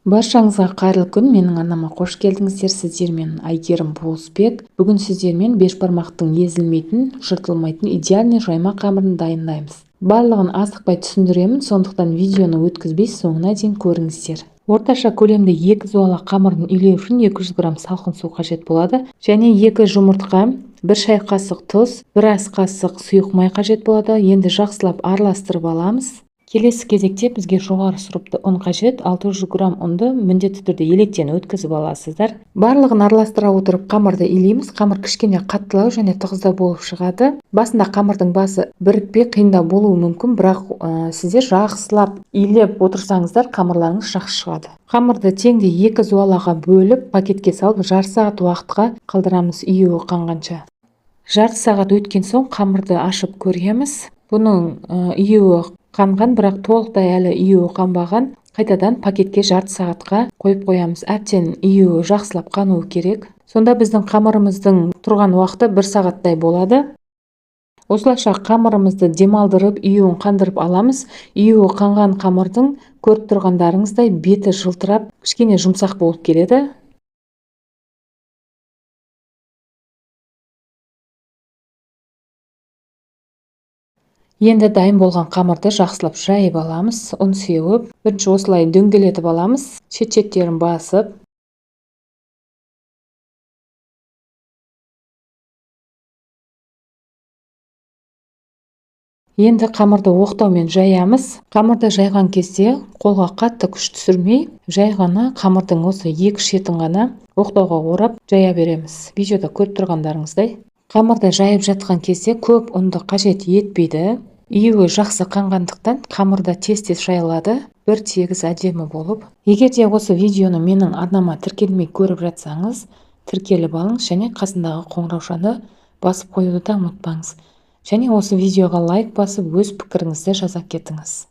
Баршаңызға қайырлы күн. Менің арнама қош келдіңіздер. Сіздермен Айгерім Болысбек. Бүгін сіздермен беш бармақтың езілмейтін, жыртылмайтын идеальный жайма қамырын дайындаймыз. Барлығын асықпай түсіндіремін, сондықтан видеоны өткізбей соңына дейін көріңіздер. Орташа көлемде 2 зуала қамырын илеу үшін 200 грамм салқын су қажет болады. Және 2 жұмыртқа, 1 шай қасық тұз, 1 ас қасық сұйық май қажет болады. Енді жақсылап араластырып аламыз. Келесі кезекте бізге жоғары сұрыпты ұн қажет. 600 грамм ұнды міндетті түрде електен өткізіп аласыздар. Барлығын араластыра отырып қамырды илейміз. Қамыр кішкене қаттылау және тығыздау болып шығады. Басында қамырдың басы бірікпей қиындау болуы мүмкін, бірақ сіздер жақсылап илеп отырсаңыздар қамырларыңыз жақсы шығады. Қамырды теңдей 2 зуалаға бөліп пакетке салып жарты сағат уақытқа қалдырамыз июі қанғанша. Жарты сағат өткен соң қамырды ашып көреміз. Бұның июі қанған, бірақ толықтай әлі июі қанбаған. Қайтадан пакетке жарты сағатқа қойып қоямыз. Әбден июі жақсылап қануы керек. Сонда біздің қамырымыздың тұрған уақыты 1 сағаттай болады. Осылайша қамырымызды демалдырып, июін қандырып аламыз. Июі қанған қамырдың көріп тұрғандарыңыздай беті жылтырап, кішкене жұмсақ болып келеді. Енді дайын болған қамырды жақсылап жайып аламыз. Ұн сеуіп, бірінші осылай дөңгелетіп аламыз. Шет-шеттерін басып. Енді қамырды оқтаумен жаямыз. Қамырды жайған кезде қолға қатты күш түсірмей, жай ғана қамырдың осы екі шетін ғана оқтауға орап жая береміз. Видеода көріп тұрғандарыңыздай. Қамырды жайып жатқан кезде көп ұнды қажет етпейді. Июі жақсы қанғандықтан қамырда тез-тез жайылады, бір тегіс әдемі болып. Егер де осы видеоны менің арнама тіркелмей көріп жатсаңыз, тіркеліп алыңыз және қасындағы қоңыраушаны басып қоюды да ұмытпаңыз. Және осы видеоға лайк басып, өз пікіріңізді жаза кетіңіз.